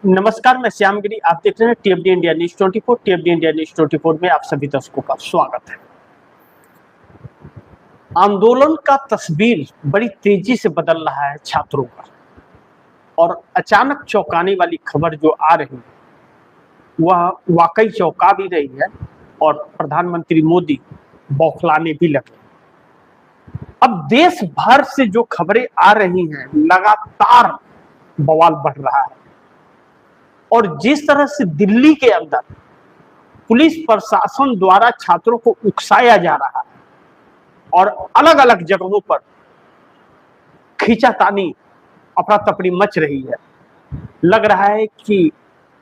नमस्कार, मैं श्यामगिरी। आप देख रहे हैं टीएफडी इंडिया न्यूज 24। टीएफडी इंडिया न्यूज 24 में आप सभी दर्शकों का स्वागत है। आंदोलन का तस्वीर बड़ी तेजी से बदल रहा है छात्रों का, और अचानक चौंकाने वाली खबर जो आ रही है वह वाकई चौंका भी रही है, और प्रधानमंत्री मोदी बौखलाने भी लगे। अब देश भर से जो खबरें आ रही हैं, लगातार बवाल बढ़ रहा है, और जिस तरह से दिल्ली के अंदर पुलिस प्रशासन द्वारा छात्रों को उकसाया जा रहा है और अलग अलग जगहों पर खींचातानी अफरा तफरी मच रही है, लग रहा है कि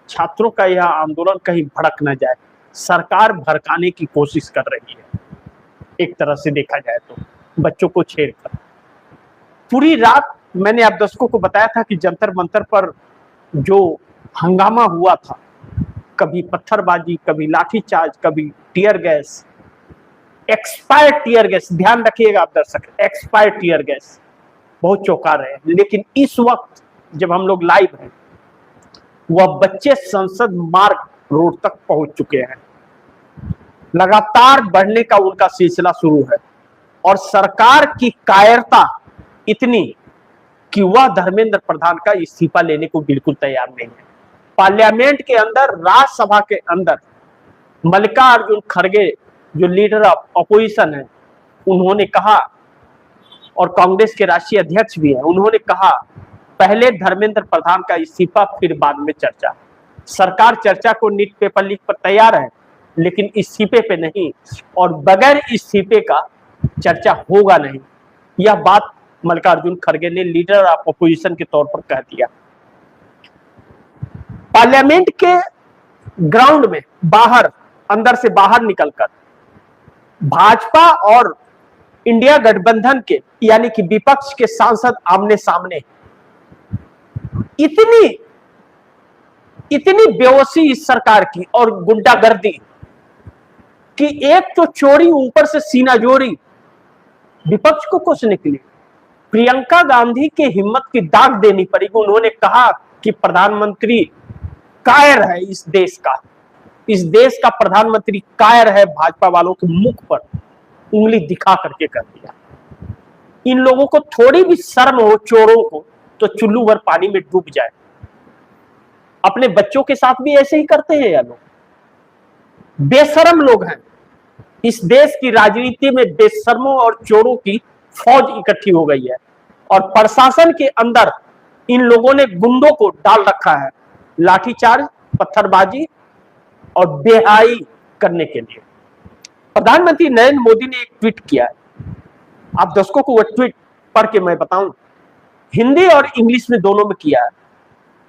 छात्रों का यह आंदोलन कहीं भड़क न जाए, सरकार भड़काने की कोशिश कर रही है। एक तरह से देखा जाए तो बच्चों को छेड़कर पूरी रात मैंने आप दर्शकों को बताया था कि जंतर मंतर पर जो हंगामा हुआ था, कभी पत्थरबाजी, कभी लाठीचार्ज, कभी tear gas, expired tear gas. ध्यान रखिएगा आप दर्शक, एक्सपायर्ड टीयर गैस बहुत चौंका रहे हैं। लेकिन इस वक्त जब हम लोग लाइव हैं, वह बच्चे संसद मार्ग रोड तक पहुंच चुके हैं। लगातार बढ़ने का उनका सिलसिला शुरू है, और सरकार की कायरता इतनी कि वह धर्मेंद्र प्रधान का इस्तीफा लेने को बिल्कुल तैयार नहीं है। पार्लियामेंट के अंदर, राज्यसभा के अंदर मल्लिकार्जुन खड़गे जो लीडर ऑफ अपोजिशन है, उन्होंने कहा, और कांग्रेस के राष्ट्रीय अध्यक्ष भी हैं, उन्होंने कहा पहले धर्मेंद्र प्रधान का इस्तीफा, फिर बाद में चर्चा। सरकार चर्चा को नीट पेपर लीक पर तैयार है, लेकिन इस्तीफे पे नहीं, और बगैर इस्तीफे का चर्चा होगा नहीं। यह बात मल्लिकार्जुन खड़गे ने लीडर ऑफ अपोजिशन के तौर पर कह दिया। पार्लियामेंट के ग्राउंड में बाहर, अंदर से बाहर निकलकर भाजपा और इंडिया गठबंधन के यानी कि विपक्ष के सांसद आमने सामने, इतनी बेहोशी इस सरकार की और गुंडागर्दी कि एक तो चोरी, ऊपर से सीनाजोरी विपक्ष को कोसने के लिए प्रियंका गांधी की हिम्मत की दाग देनी पड़ेगी। उन्होंने कहा कि प्रधानमंत्री कायर है इस देश का प्रधानमंत्री कायर है। भाजपा वालों के मुख पर उंगली दिखा करके कर दिया। इन लोगों को थोड़ी भी शर्म हो, चोरों को, तो चुल्लू भर पानी में डूब जाए। अपने बच्चों के साथ भी ऐसे ही करते हैं ये लोग। बेशर्म लोग हैं। इस देश की राजनीति में बेशर्मों और चोरों की फौज इकट्ठी हो गई है, और प्रशासन के अंदर इन लोगों ने गुंडों को डाल रखा है लाठीचार्ज, पत्थरबाजी और बेहाई करने के लिए। प्रधानमंत्री नरेंद्र मोदी ने एक ट्वीट किया है, आप दर्शकों को वह ट्वीट पढ़ के मैं बताऊं। हिंदी और इंग्लिश में दोनों में किया है,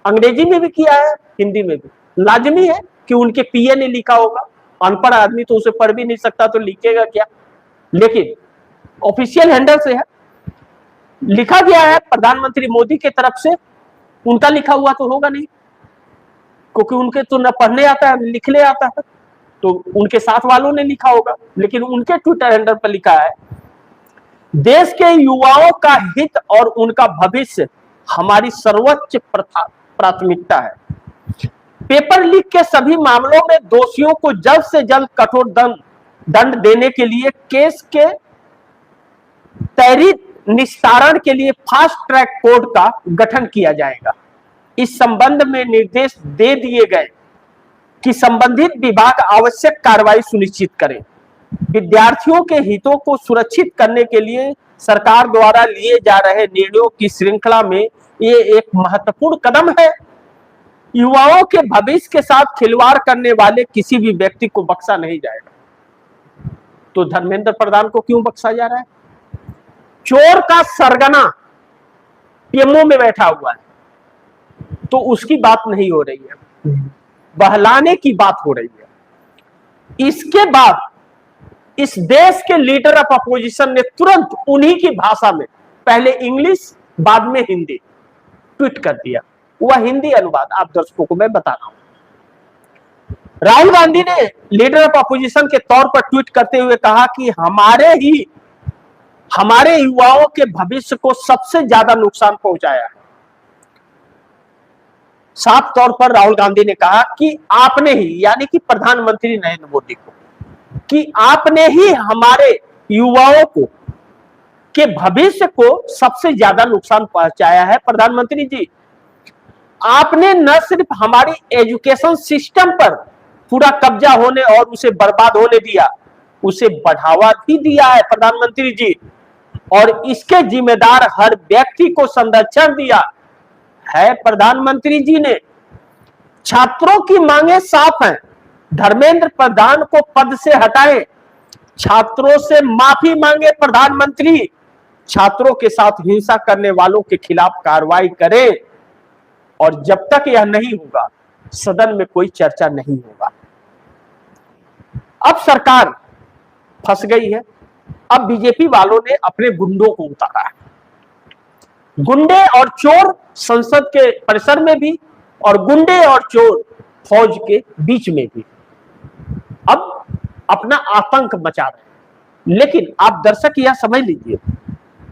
अंग्रेजी में भी किया है, हिंदी में भी। लाजमी है कि उनके पीए ने लिखा होगा, अनपढ़ आदमी तो उसे पढ़ भी नहीं सकता, तो लिखेगा क्या। लेकिन ऑफिशियल हैंडल से है, लिखा गया है प्रधानमंत्री मोदी के तरफ से। उनका लिखा हुआ तो होगा नहीं, क्योंकि उनके तो न पढ़ने आता है, लिखने आता है, तो उनके साथ वालों ने लिखा होगा। लेकिन उनके ट्विटर हैंडल पर लिखा है, देश के युवाओं का हित और उनका भविष्य हमारी सर्वोच्च प्राथमिकता है। पेपर लीक के सभी मामलों में दोषियों को जल्द से जल्द कठोर दंड देने के लिए केस के त्वरित निस्तारण के लिए फास्ट ट्रैक कोर्ट का गठन किया जाएगा। इस संबंध में निर्देश दे दिए गए कि संबंधित विभाग आवश्यक कार्रवाई सुनिश्चित करें। विद्यार्थियों के हितों को सुरक्षित करने के लिए सरकार द्वारा लिए जा रहे निर्णयों की श्रृंखला में ये एक महत्वपूर्ण कदम है। युवाओं के भविष्य के साथ खिलवाड़ करने वाले किसी भी व्यक्ति को बख्शा नहीं जाएगा। तो धर्मेंद्र प्रधान को क्यों बख्शा जा रहा है? चोर का सरगना पीएमओ में बैठा हुआ है, तो उसकी बात नहीं हो रही है, बहलाने की बात हो रही है। इसके बाद इस देश के लीडर ऑफ अपोजिशन ने तुरंत उन्हीं की भाषा में, पहले इंग्लिश बाद में हिंदी, ट्वीट कर दिया। वह हिंदी अनुवाद आप दर्शकों को मैं बता रहा हूं। राहुल गांधी ने लीडर ऑफ अपोजिशन के तौर पर ट्वीट करते हुए कहा कि हमारे युवाओं के भविष्य को सबसे ज्यादा नुकसान पहुंचाया है। साफ तौर पर राहुल गांधी ने कहा कि आपने ही, यानी कि प्रधानमंत्री नरेंद्र मोदी को, कि आपने ही हमारे युवाओं को के भविष्य को सबसे ज्यादा नुकसान पहुंचाया है। प्रधानमंत्री जी, आपने न सिर्फ हमारी एजुकेशन सिस्टम पर पूरा कब्जा होने और उसे बर्बाद होने दिया, उसे बढ़ावा भी दिया है प्रधानमंत्री जी, और इसके जिम्मेदार हर व्यक्ति को संरक्षण दिया है प्रधानमंत्री जी ने। छात्रों की मांगे साफ हैं, धर्मेंद्र प्रधान को पद से हटाएं, छात्रों से माफी मांगे प्रधानमंत्री, छात्रों के साथ हिंसा करने वालों के खिलाफ कार्रवाई करें, और जब तक यह नहीं होगा सदन में कोई चर्चा नहीं होगा। अब सरकार फंस गई है। अब बीजेपी वालों ने अपने गुंडों को उतारा है। गुंडे और चोर संसद के परिसर में भी, और गुंडे और चोर फौज के बीच में भी अब अपना आतंक मचा रहे हैं। लेकिन आप दर्शक यह समझ लीजिए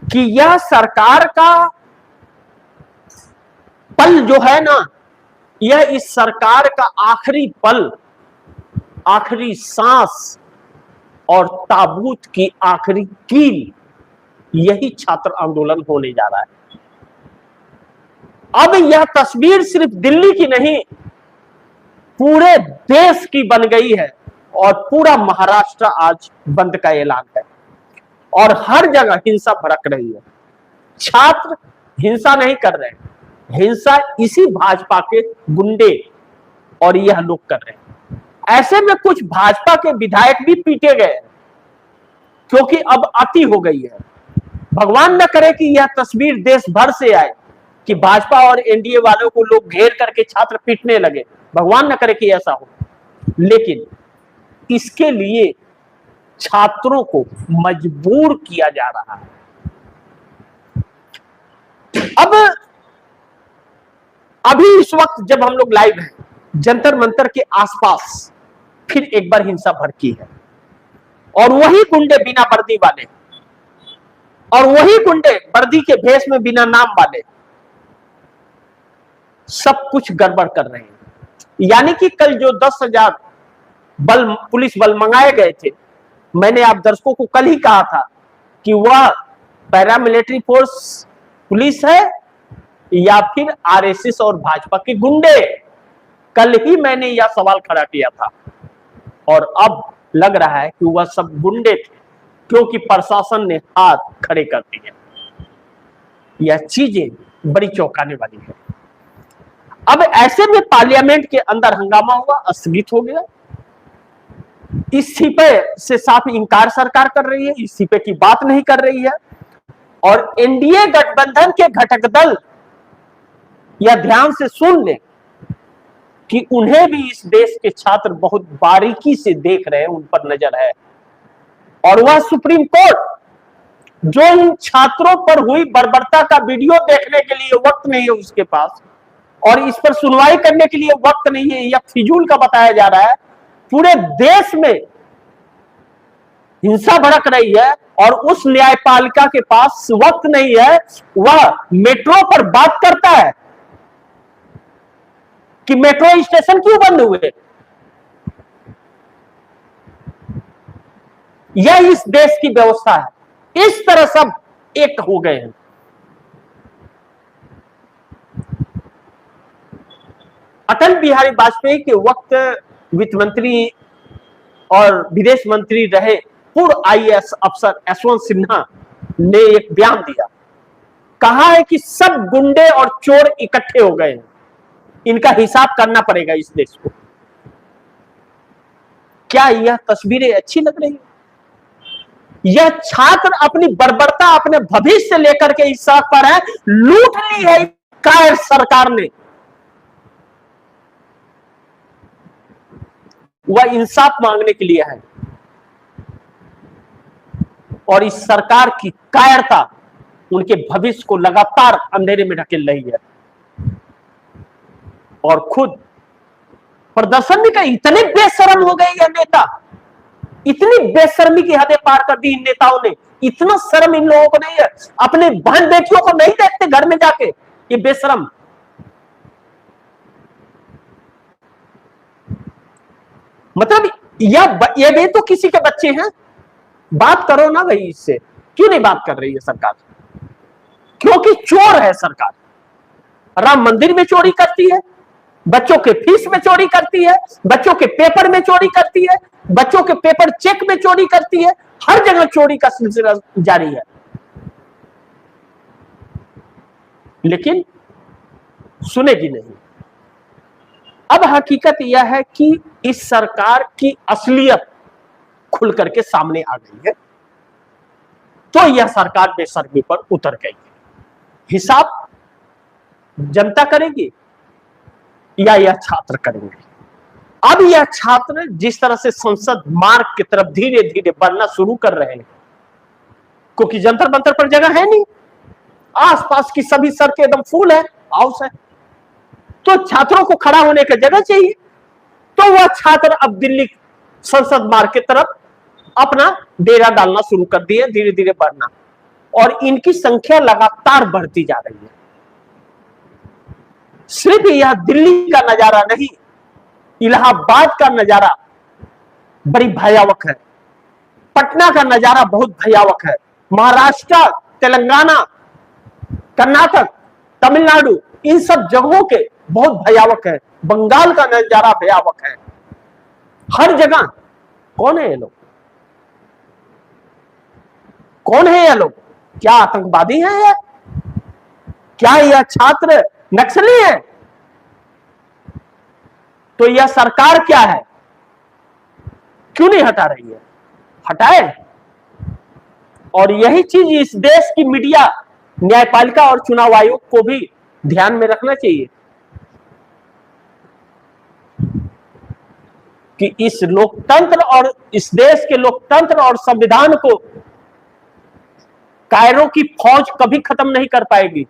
कि यह सरकार का पल जो है ना, यह इस सरकार का आखिरी पल, आखिरी सांस और ताबूत की आखिरी कील, यही छात्र आंदोलन होने जा रहा है। अब यह तस्वीर सिर्फ दिल्ली की नहीं, पूरे देश की बन गई है, और पूरा महाराष्ट्र आज बंद का ऐलान है, और हर जगह हिंसा भड़क रही है। छात्र हिंसा नहीं कर रहे हैं, हिंसा इसी भाजपा के गुंडे और यह लोग कर रहे हैं। ऐसे में कुछ भाजपा के विधायक भी पीटे गए, क्योंकि अब अति हो गई है। भगवान न करे कि यह तस्वीर देश भर से आए कि भाजपा और एनडीए वालों को लोग घेर करके छात्र पीटने लगे, भगवान न करे कि ऐसा हो। लेकिन इसके लिए छात्रों को मजबूर किया जा रहा है। अब अभी इस वक्त जब हम लोग लाइव हैं, जंतर मंतर के आसपास फिर एक बार हिंसा भड़की है, और वही गुंडे बिना वर्दी वाले, और वही गुंडे वर्दी के भेष में बिना नाम वाले सब कुछ गड़बड़ कर रहे हैं। यानी कि कल जो 10,000 बल, पुलिस बल मंगाए गए थे, मैंने आप दर्शकों को कल ही कहा था कि वह पैरामिलिट्री फोर्स पुलिस है या फिर आरएसएस और भाजपा के गुंडे। कल ही मैंने यह सवाल खड़ा किया था, और अब लग रहा है कि वह सब गुंडे थे, क्योंकि प्रशासन ने हाथ खड़े कर दिए। यह चीजें बड़ी चौंकाने वाली है। अब ऐसे में पार्लियामेंट के अंदर हंगामा हुआ, स्थगित हो गया। इस्तीफे से साफ इंकार सरकार कर रही है, इस्तीफे की बात नहीं कर रही है, और एनडीए गठबंधन के घटक दल यह ध्यान से सुन ले कि उन्हें भी इस देश के छात्र बहुत बारीकी से देख रहे हैं, उन पर नजर है। और वह सुप्रीम कोर्ट, जो इन छात्रों पर हुई बर्बरता का वीडियो देखने के लिए वक्त नहीं है उसके पास, और इस पर सुनवाई करने के लिए वक्त नहीं है, यह फिजूल का बताया जा रहा है। पूरे देश में हिंसा भड़क रही है, और उस न्यायपालिका के पास वक्त नहीं है। वह मेट्रो पर बात करता है कि मेट्रो स्टेशन क्यों बंद हुए। यह इस देश की व्यवस्था है। इस तरह सब एक हो गए हैं। अटल बिहारी वाजपेयी के वक्त वित्त मंत्री और विदेश मंत्री रहे पूर्व आईएएस अफसर यशवंत सिन्हा ने एक बयान दिया, कहा है कि सब गुंडे और चोर इकट्ठे हो गए हैं, इनका हिसाब करना पड़ेगा इस देश को। क्या यह तस्वीरें अच्छी लग रही है? यह छात्र अपनी बर्बरता, अपने भविष्य लेकर के इस सड़क पर है। लूट ली है कायर सरकार ने। वह इंसाफ मांगने के लिए है, और इस सरकार की कायरता उनके भविष्य को लगातार अंधेरे में ढकेल रही है। और खुद प्रदर्शन भी कर, इतने बेशर्म हो गए ये नेता, इतनी बेशर्मी की हदें पार कर दी इन नेताओं ने। इतना शर्म इन लोगों को नहीं है, अपने बहन बेटियों को नहीं देखते घर में जाके, ये बेशर्म। मतलब ये भी तो किसी के बच्चे हैं, बात करो ना भाई इससे। क्यों नहीं बात कर रही है सरकार? क्योंकि चोर है सरकार। राम मंदिर में चोरी करती है, बच्चों के फीस में चोरी करती है, बच्चों के पेपर में चोरी करती है, बच्चों के पेपर चेक में चोरी करती है, हर जगह चोरी का सिलसिला जारी है। लेकिन सुनेगी नहीं। अब हकीकत यह है कि इस सरकार की असलियत खुल करके सामने आ गई है, तो यह सरकार बेशर्मी पर उतर गई है। हिसाब जनता करेगी या यह छात्र करेंगे? अब यह छात्र जिस तरह से संसद मार्ग की तरफ धीरे धीरे बढ़ना शुरू कर रहे हैं, क्योंकि जंतर मंतर पर जगह है नहीं, आसपास की सभी सड़कें एकदम फुल है, हाउस है, तो छात्रों को खड़ा होने की जगह चाहिए। तो वह छात्र अब दिल्ली संसद मार्ग की तरफ अपना डेरा डालना शुरू कर दिए, धीरे धीरे बढ़ना, और इनकी संख्या लगातार बढ़ती जा रही है। सिर्फ यह दिल्ली का नजारा नहीं, इलाहाबाद का नजारा बड़ी भयावक है, पटना का नजारा बहुत भयावक है, महाराष्ट्र, तेलंगाना, कर्नाटक, तमिलनाडु, इन सब जगहों के बहुत भयावक है, बंगाल का नजारा भयावक है, हर जगह। कौन है ये लोग? कौन है ये लोग? क्या आतंकवादी हैं ये? क्या यह छात्र नक्सली है? तो यह सरकार क्या है? क्यों नहीं हटा रही है? हटाए। और यही चीज इस देश की मीडिया, न्यायपालिका और चुनाव आयोग को भी ध्यान में रखना चाहिए कि इस लोकतंत्र और इस देश के लोकतंत्र और संविधान को कायरों की फौज कभी खत्म नहीं कर पाएगी।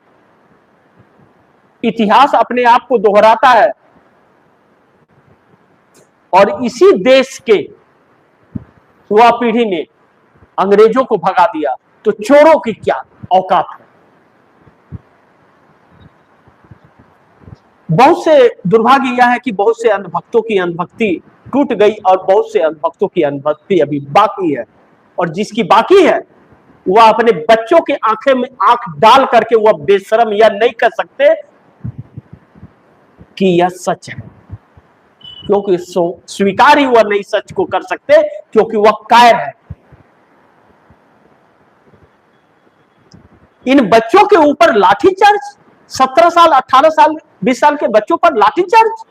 इतिहास अपने आप को दोहराता है, और इसी देश के युवा पीढ़ी ने अंग्रेजों को भगा दिया, तो चोरों की क्या औकात है? बहुत से दुर्भाग्य यह है कि बहुत से अंधभक्तों की अंधभक्ति टूट गई, और बहुत से अंधभक्तों की अंधभक्ति अभी बाकी है, और जिसकी बाकी है वह अपने बच्चों के आंखें में आंख डाल करके वह बेशरम यह नहीं कर सकते कि यह सच है, क्योंकि स्वीकार ही वह नहीं सच को कर सकते, क्योंकि वह कायर है। इन बच्चों के ऊपर लाठीचार्ज, 17 साल, 18 साल, 20 साल के बच्चों पर लाठीचार्ज,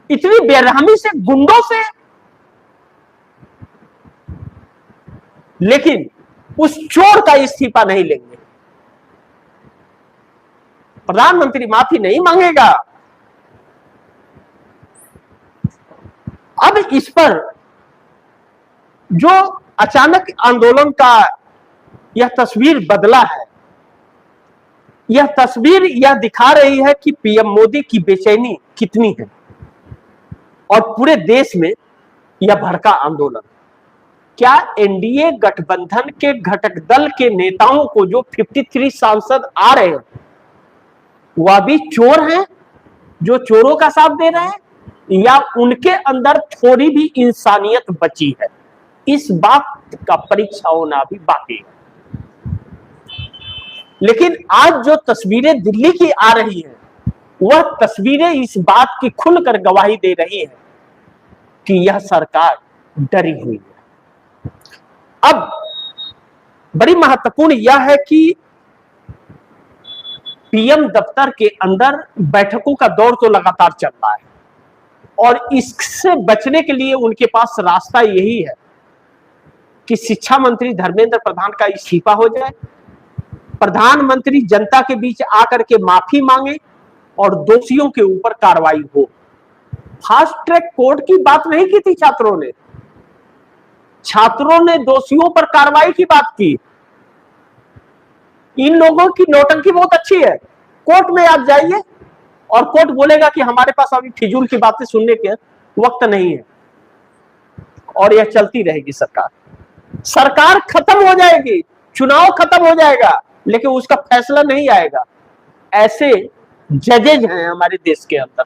इतनी बेरहमी से, गुंडों से। लेकिन उस चोर का इस्तीफा नहीं लेंगे, प्रधानमंत्री माफी नहीं मांगेगा। अब इस पर जो अचानक आंदोलन का यह तस्वीर बदला है, यह तस्वीर यह दिखा रही है कि पीएम मोदी की बेचैनी कितनी है, और पूरे देश में यह भड़का आंदोलन। क्या एनडीए गठबंधन के घटक दल के नेताओं को जो 53 सांसद आ रहे हैं, वह भी चोर हैं जो चोरों का साथ दे रहे हैं, या उनके अंदर थोड़ी भी इंसानियत बची है? इस बात का परीक्षा होना भी बाकी है। लेकिन आज जो तस्वीरें दिल्ली की आ रही हैं, वह तस्वीरें इस बात की खुलकर गवाही दे रही है कि यह सरकार डरी हुई है। अब बड़ी महत्वपूर्ण यह है कि पीएम दफ्तर के अंदर बैठकों का दौर तो लगातार चल रहा है, और इससे बचने के लिए उनके पास रास्ता यही है कि शिक्षा मंत्री धर्मेंद्र प्रधान का इस्तीफा हो जाए, प्रधानमंत्री जनता के बीच आकर के माफी मांगे, और दोषियों के ऊपर कार्रवाई हो। फास्ट ट्रैक कोर्ट की बात नहीं की थी छात्रों ने, छात्रों ने दोषियों पर कार्रवाई की बात की। इन लोगों की नौटंकी बहुत अच्छी है। कोर्ट में आप जाइए और कोर्ट बोलेगा कि हमारे पास अभी फिजूल की बातें सुनने के वक्त नहीं है, और यह चलती रहेगी। सरकार खत्म हो जाएगी, चुनाव खत्म हो जाएगा, लेकिन उसका फैसला नहीं आएगा। ऐसे जजेज हैं हमारे देश के अंदर।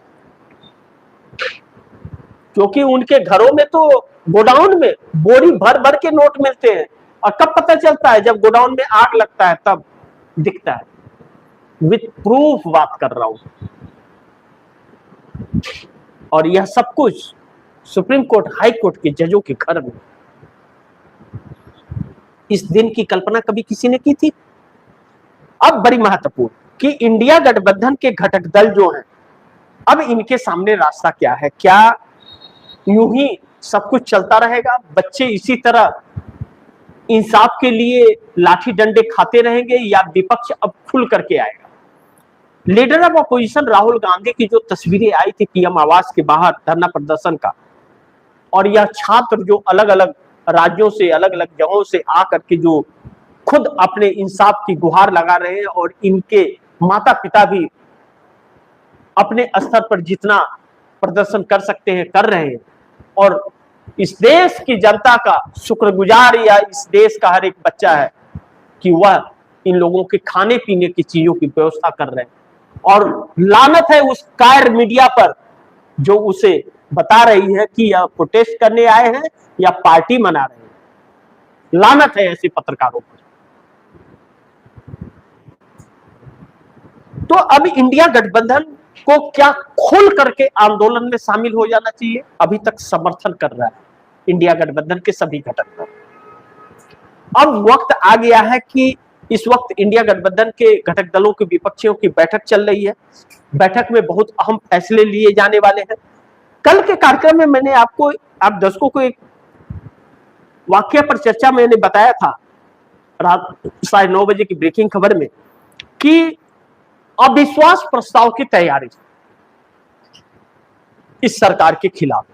क्योंकि उनके घरों में तो गोडाउन में बोरी भर भर के नोट मिलते हैं, और कब पता चलता है? जब गोडाउन में आग लगता है तब दिखता है। विथ प्रूफ बात कर रहा हूं। और यह सब कुछ सुप्रीम कोर्ट, हाई कोर्ट के जजों के घर में। इस दिन की कल्पना कभी किसी ने की थी? अब बड़ी महत्वपूर्ण कि इंडिया गठबंधन के घटक दल जो हैं, अब इनके सामने रास्ता क्या है? क्या यूं ही सब कुछ चलता रहेगा? बच्चे इसी तरह इंसाफ के लिए लाठी डंडे खाते रहेंगे, या विपक्ष अब खुल करके आएगा? Leader of opposition Rahul Gandhi की जो तस्वीरें आई थी पीएम आवास के बाहर धरना प्रदर्शन का, और यह छात्र जो अलग अलग राज्यों से, अलग अलग जगहों से आकर के जो खुद अपने इंसाफ की गुहार लगा रहे हैं, और इनके माता पिता भी अपने स्तर पर जितना प्रदर्शन कर सकते हैं कर रहे हैं, और इस देश की जनता का शुक्रगुजार या इस देश का हर एक बच्चा है कि वह इन लोगों के खाने पीने की चीजों की व्यवस्था कर रहे हैं। और लानत है उस कायर मीडिया पर जो उसे बता रही है कि यह प्रोटेस्ट करने आए हैं या पार्टी मना रहे हैं। लानत है ऐसे पत्रकारों पर। तो अब इंडिया गठबंधन को क्या खुल करके आंदोलन में शामिल हो जाना चाहिए? अभी तक समर्थन कर रहा है इंडिया गठबंधन के सभी घटक दल। अब वक्त आ गया है कि इस वक्त इंडिया गठबंधन के घटक दलों के विपक्षियों की बैठक चल रही है। बैठक में बहुत अहम फैसले लिए जाने वाले हैं। कल के कार्यक्रम में मैंने आप दर्शकों को एक वाक्य पर चर्चा मैंने बताया था रात 9:30 बजे की ब्रेकिंग खबर में कि अविश्वास प्रस्ताव की तैयारी इस सरकार के खिलाफ,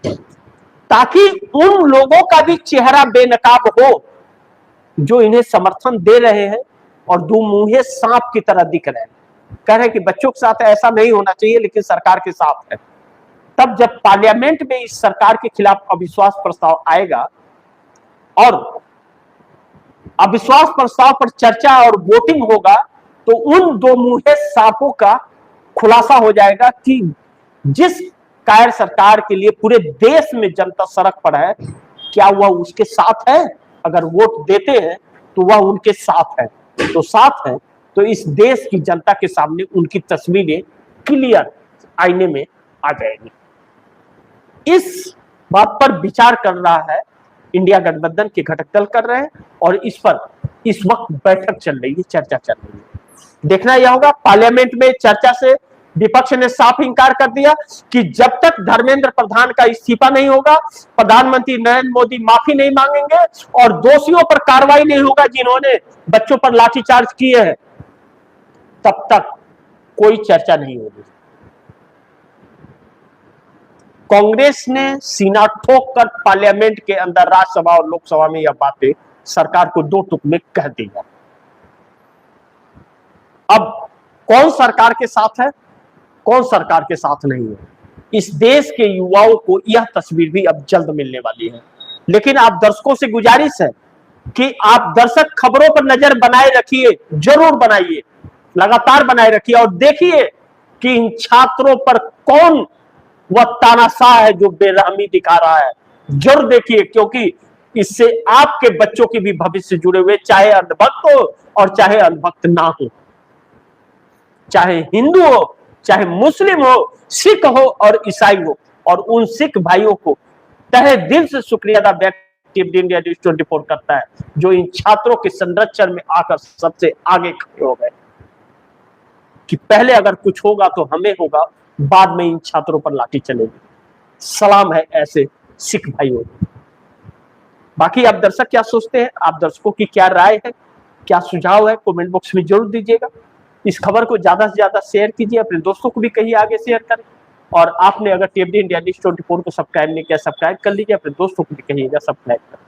ताकि उन लोगों का भी चेहरा बेनकाब हो जो इन्हें समर्थन दे रहे हैं और दो मुंहे सांप की तरह दिख रहे हैं। कह रहे हैं कि बच्चों के साथ ऐसा नहीं होना चाहिए, लेकिन सरकार के साथ है। तब जब पार्लियामेंट में इस सरकार के खिलाफ अविश्वास प्रस्ताव आएगा और अविश्वास प्रस्ताव पर चर्चा और वोटिंग होगा, तो उन दो मुंहे सांपों का खुलासा हो जाएगा कि जिस कायर सरकार के लिए पूरे देश में जनता सड़क पर है, क्या वह उसके साथ है? अगर वोट देते हैं तो वह उनके साथ है, तो साथ है तो इस देश की जनता के सामने उनकी तस्वीरें क्लियर आईने में आ जाएगी। इस बात पर विचार कर रहा है इंडिया गठबंधन के घटक दल कर रहे हैं, और इस पर इस वक्त बैठक चल रही है, चर्चा चल रही है। देखना यह होगा। पार्लियामेंट में चर्चा से विपक्ष ने साफ इंकार कर दिया कि जब तक धर्मेंद्र प्रधान का इस्तीफा नहीं होगा, प्रधानमंत्री नरेंद्र मोदी माफी नहीं मांगेंगे और दोषियों पर कार्रवाई नहीं होगा जिन्होंने बच्चों पर लाठीचार्ज किए हैं, तब तक कोई चर्चा नहीं होगी। कांग्रेस ने सीना ठोक कर पार्लियामेंट के अंदर, राज्यसभा और लोकसभा में यह बातें सरकार को दो टुक में कह दी है। अब कौन सरकार के साथ है, कौन सरकार के साथ नहीं है, इस देश के युवाओं को यह तस्वीर भी अब जल्द मिलने वाली है। लेकिन आप दर्शकों से गुजारिश है कि आप दर्शक खबरों पर नजर बनाए रखिए, जरूर बनाइए, लगातार बनाए रखिए, और देखिए कि इन छात्रों पर कौन वह तानाशाह है जो बेरहमी दिखा रहा है। जरूर देखिए, क्योंकि इससे आपके बच्चों के भी भविष्य जुड़े हुए, चाहे अंधभक्त हो और चाहे अंधभक्त ना हो, चाहे हिंदू हो, चाहे मुस्लिम हो, सिख हो और ईसाई हो। और उन सिख भाइयों को तहे दिल से शुक्रिया अदा इंडिया न्यूज़ 24 करता है, जो इन छात्रों के संरक्षण में आकर सबसे आगे खड़े हो गए कि पहले अगर कुछ होगा तो हमें होगा, बाद में इन छात्रों पर लाठी चलेगी। सलाम है ऐसे सिख भाइयों। बाकी आप दर्शक क्या सोचते हैं, आप दर्शकों की क्या राय है, क्या सुझाव है, कमेंट बॉक्स में जरूर दीजिएगा। इस खबर को ज्यादा से ज्यादा शेयर कीजिए, अपने दोस्तों को भी कहिए आगे शेयर करें। और आपने अगर टीएमडी इंडिया न्यूज़ 24 को सब्सक्राइब नहीं किया, सब्सक्राइब कर लीजिए, अपने दोस्तों को भी कहिएगा सब्सक्राइब करें।